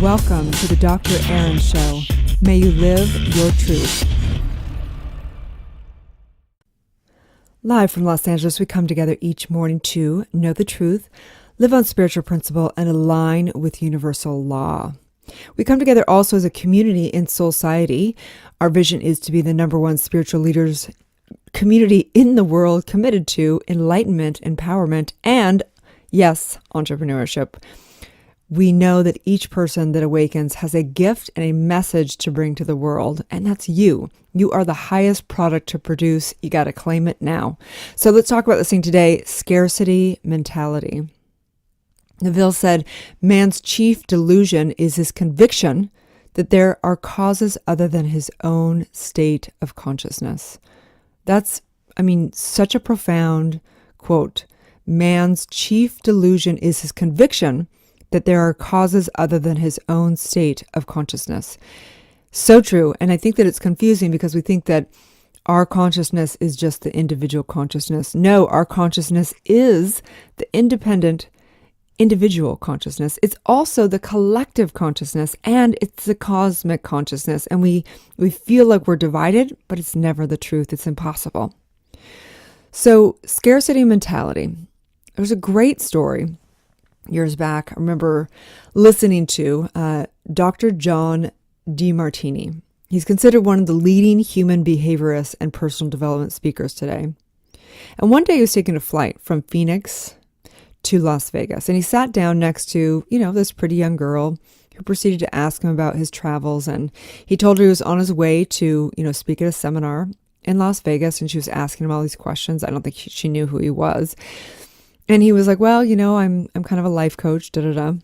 Welcome to the Dr. Erin Show. May you live your truth. Live from Los Angeles, we come together each morning to know the truth, live on spiritual principle, and align with universal law. We come together also as a community in Soulciety. Our vision is to be the number one spiritual leaders community in the world committed to enlightenment, empowerment, and, yes, entrepreneurship. We know that each person that awakens has a gift and a message to bring to the world, and that's you. You are the highest product to produce. You got to claim it now. So let's talk about this thing today, scarcity mentality. Neville said, man's chief delusion is his conviction that there are causes other than his own state of consciousness. That's, such a profound quote. Man's chief delusion is his conviction that there are causes other than his own state of consciousness. So true. And I think that it's confusing because we think that our consciousness is just the individual consciousness. No, our consciousness is the independent individual consciousness. It's also the collective consciousness, and it's the cosmic consciousness. And we feel like we're divided, but it's never the truth. It's impossible. So scarcity mentality. There's a great story years back. I remember listening to Dr. John Demartini. He's considered one of the leading human behaviorists and personal development speakers today. And one day he was taking a flight from Phoenix to Las Vegas. And he sat down next to, this pretty young girl who proceeded to ask him about his travels. And he told her he was on his way to, speak at a seminar in Las Vegas. And she was asking him all these questions. I don't think she knew who he was. And he was like, well, I'm kind of a life coach, da-da-da.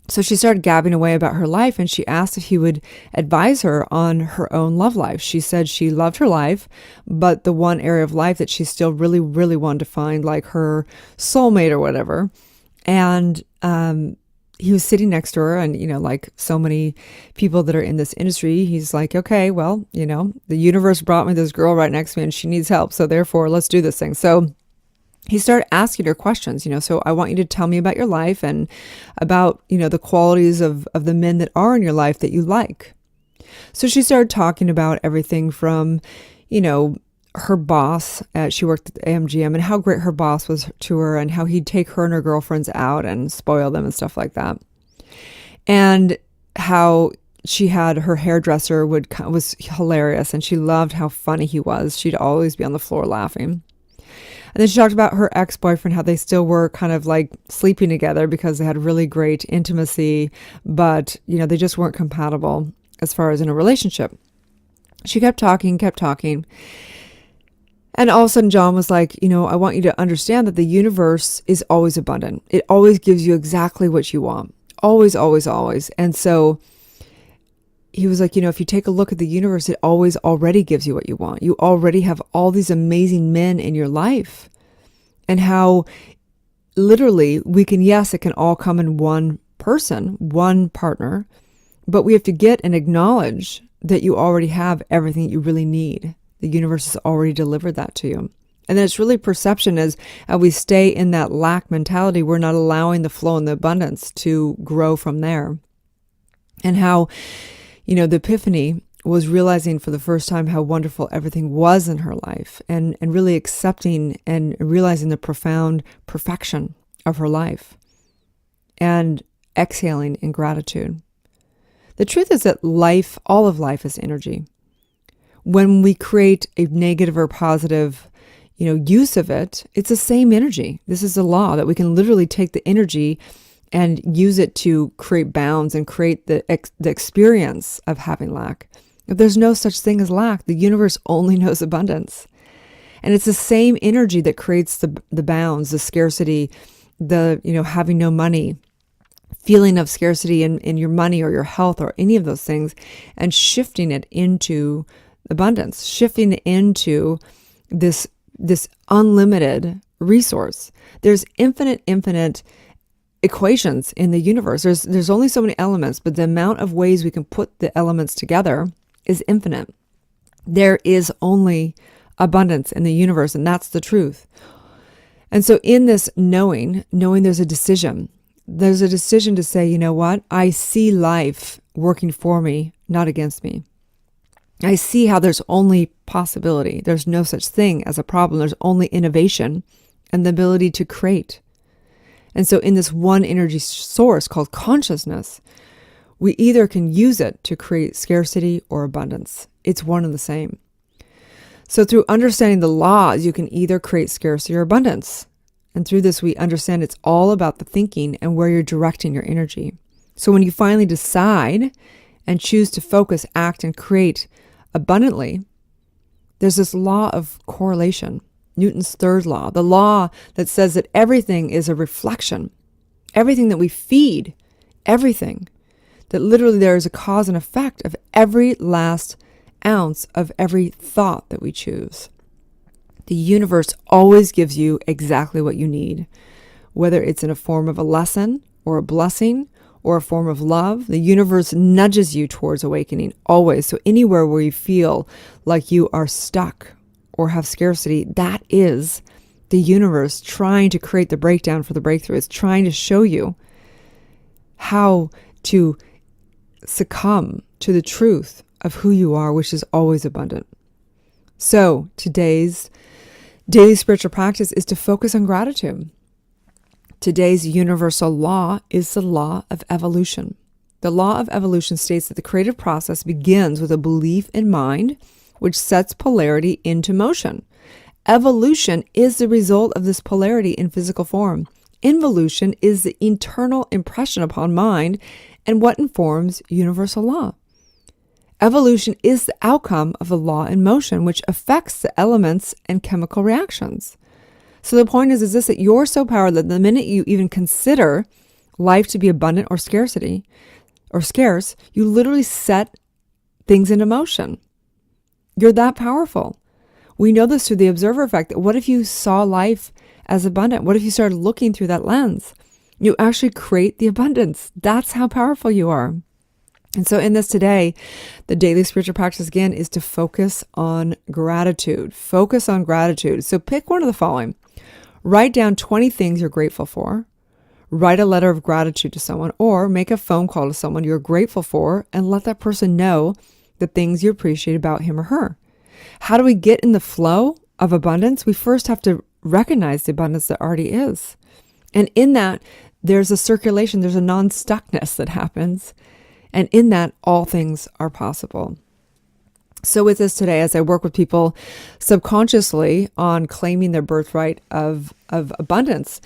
So she started gabbing away about her life, and she asked if he would advise her on her own love life. She said she loved her life, but the one area of life that she still really, really wanted to find, like her soulmate or whatever. And he was sitting next to her, and, like so many people that are in this industry, he's like, okay, well, the universe brought me this girl right next to me, and she needs help. So therefore, let's do this thing. So he started asking her questions, so I want you to tell me about your life and about, the qualities of the men that are in your life that you like. So she started talking about everything from, her boss. She worked at the AMGM, and how great her boss was to her, and how he'd take her and her girlfriends out and spoil them and stuff like that. And how she had her hairdresser was hilarious, and she loved how funny he was. She'd always be on the floor laughing. And then she talked about her ex-boyfriend, how they still were kind of like sleeping together because they had really great intimacy, but, they just weren't compatible as far as in a relationship. She kept talking. And all of a sudden, John was like, I want you to understand that the universe is always abundant. It always gives you exactly what you want. Always, always, always. And so he was like, if you take a look at the universe, it always already gives you what you want. You already have all these amazing men in your life. And how literally it can all come in one person, one partner, but we have to get and acknowledge that you already have everything you really need. The universe has already delivered that to you. And then it's really perception as we stay in that lack mentality, we're not allowing the flow and the abundance to grow from there. And how the epiphany was realizing for the first time how wonderful everything was in her life, and really accepting and realizing the profound perfection of her life, and exhaling in gratitude. The truth is that all of life is energy. When we create a negative or positive, use of it, it's the same energy. This is a law that we can literally take the energy and use it to create bounds and create the experience of having lack. If there's no such thing as lack, the universe only knows abundance. And it's the same energy that creates the bounds, the scarcity, the, having no money, feeling of scarcity in your money or your health or any of those things, and shifting it into abundance, shifting it into this unlimited resource. There's infinite equations in the universe. There's only so many elements, but the amount of ways we can put the elements together is infinite. There is only abundance in the universe, and that's the truth. And so in this knowing there's a decision. there's a decision to say, you know what? I see life working for me, not against me. I see how there's only possibility. There's no such thing as a problem. There's only innovation and the ability to create. And so in this one energy source called consciousness, we either can use it to create scarcity or abundance. It's one and the same. So through understanding the laws, you can either create scarcity or abundance. And through this, we understand it's all about the thinking and where you're directing your energy. So when you finally decide and choose to focus, act, and create abundantly, there's this law of correlation, Newton's third law, the law that says that everything is a reflection. Everything that we feed, everything, that literally there is a cause and effect of every last ounce of every thought that we choose. The universe always gives you exactly what you need, whether it's in a form of a lesson or a blessing or a form of love. The universe nudges you towards awakening always. So anywhere where you feel like you are stuck or have scarcity, that is the universe trying to create the breakdown for the breakthrough. It's trying to show you how to succumb to the truth of who you are, which is always abundant. So today's daily spiritual practice is to focus on gratitude. Today's universal law is the law of evolution. The law of evolution states that the creative process begins with a belief in mind, which sets polarity into motion. Evolution is the result of this polarity in physical form. Involution is the internal impression upon mind and what informs universal law. Evolution is the outcome of the law in motion, which affects the elements and chemical reactions. So the point is this, that you're so powerful that the minute you even consider life to be abundant or scarcity or scarce, you literally set things into motion. You're that powerful. We know this through the observer effect, that what if you saw life as abundant? What if you started looking through that lens? You actually create the abundance. That's how powerful you are. And so in this today, the daily spiritual practice again is to focus on gratitude. Focus on gratitude. So pick one of the following. Write down 20 things you're grateful for. Write a letter of gratitude to someone, or make a phone call to someone you're grateful for and let that person know the things you appreciate about him or her. How do we get in the flow of abundance? We first have to recognize the abundance that already is. And in that, there's a circulation, there's a non-stuckness that happens. And in that, all things are possible. So with this today, as I work with people subconsciously on claiming their birthright of abundance,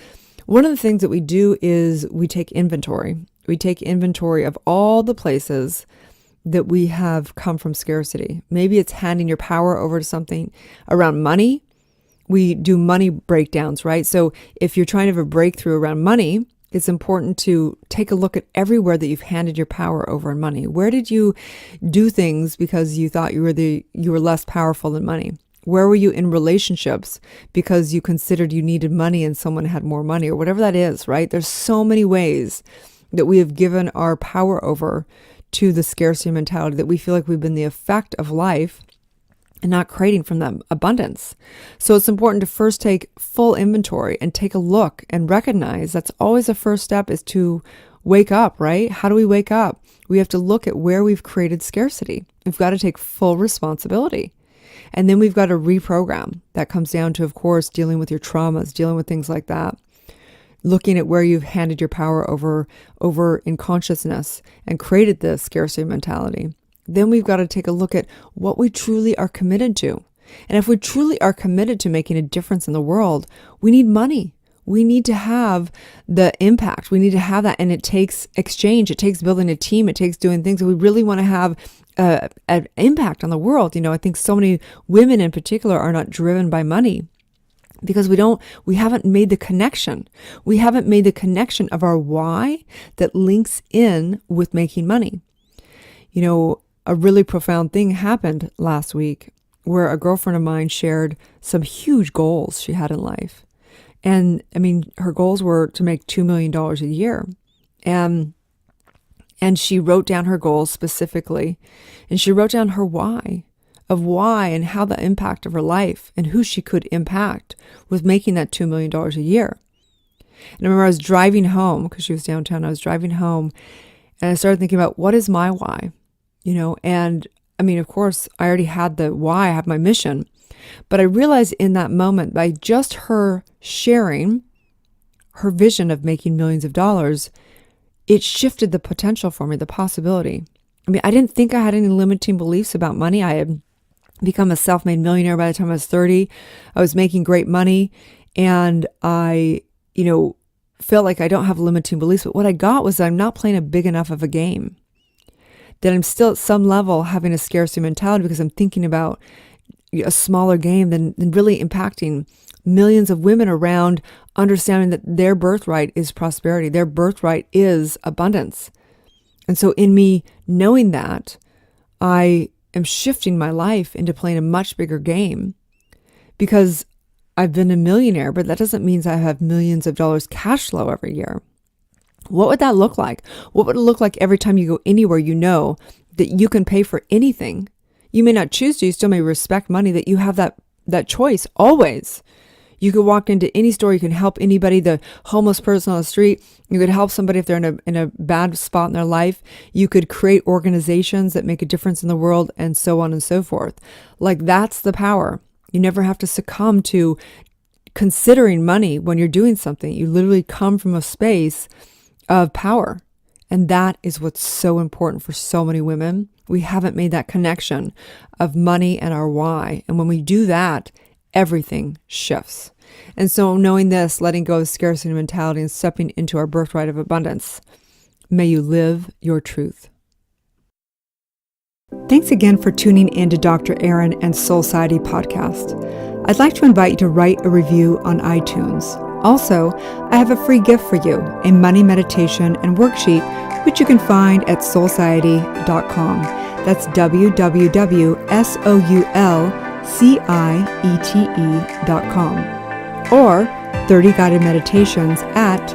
one of the things that we do is we take inventory. We take inventory of all the places that we have come from scarcity. Maybe it's handing your power over to something around money. We do money breakdowns, right? So if you're trying to have a breakthrough around money, it's important to take a look at everywhere that you've handed your power over in money. Where did you do things because you thought you were less powerful than money? Where were you in relationships because you considered you needed money and someone had more money, or whatever that is, right? There's so many ways that we have given our power over to the scarcity mentality, that we feel like we've been the effect of life and not creating from them abundance. So it's important to first take full inventory and take a look and recognize that's always the first step, is to wake up, right? How do we wake up? We have to look at where we've created scarcity. We've got to take full responsibility. And then we've got to reprogram. That comes down to, of course, dealing with your traumas, dealing with things like that. Looking at where you've handed your power over in consciousness and created this scarcity mentality. Then we've got to take a look at what we truly are committed to. And if we truly are committed to making a difference in the world, we need money. We need to have the impact. We need to have that. And it takes exchange. It takes building a team. It takes doing things that we really want to have an impact on the world. You know, I think so many women in particular are not driven by money because we haven't made the connection. We haven't made the connection of our why that links in with making money. You know, a really profound thing happened last week where a girlfriend of mine shared some huge goals she had in life. And I mean, her goals were to make $2 million a year. And she wrote down her goals specifically. And she wrote down her why and how the impact of her life and who she could impact with making that $2 million a year. And I remember I was driving home because she was downtown. I was driving home and I started thinking about what is my why, and I mean, of course, I already had the why, I have my mission, but I realized in that moment by just her sharing her vision of making millions of dollars, it shifted the potential for me, the possibility. I mean, I didn't think I had any limiting beliefs about money. I had become a self-made millionaire by the time I was 30. I was making great money and I, felt like I don't have limiting beliefs. But what I got was that I'm not playing a big enough of a game, that I'm still at some level having a scarcity mentality because I'm thinking about a smaller game than really impacting millions of women around, understanding that their birthright is prosperity. Their birthright is abundance. And so in me knowing that, I am shifting my life into playing a much bigger game because I've been a millionaire, but that doesn't mean I have millions of dollars cash flow every year. What would that look like? What would it look like every time you go anywhere you know that you can pay for anything? You may not choose to, you still may respect money, that you have that choice always. You could walk into any store, you can help anybody, the homeless person on the street. You could help somebody if they're in a bad spot in their life. You could create organizations that make a difference in the world and so on and so forth. Like that's the power. You never have to succumb to considering money when you're doing something. You literally come from a space of power. And that is what's so important for so many women. We haven't made that connection of money and our why. And when we do that, everything shifts. And so knowing this, letting go of scarcity mentality and stepping into our birthright of abundance, may you live your truth. Thanks again for tuning in to Dr. Erin and Soulciety podcast. I'd like to invite you to write a review on iTunes. Also, I have a free gift for you, a money meditation and worksheet, which you can find at soulciety.com. That's www.soulciete.com. Or 30 guided meditations at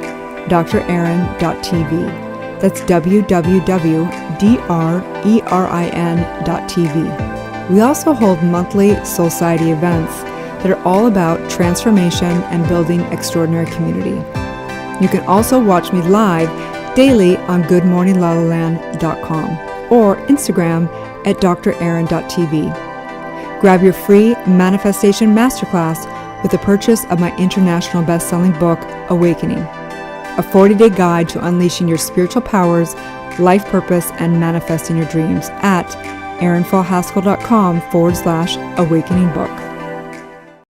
drerin.tv. That's www.drerin.tv. We also hold monthly Soulciety events that are all about transformation and building extraordinary community. You can also watch me live daily on goodmorninglalaland.com or Instagram at drerin.tv. Grab your free manifestation masterclass with the purchase of my international best-selling book, Awakening, a 40-day guide to unleashing your spiritual powers, life purpose, and manifesting your dreams at erinfallhaskell.com/awakening book.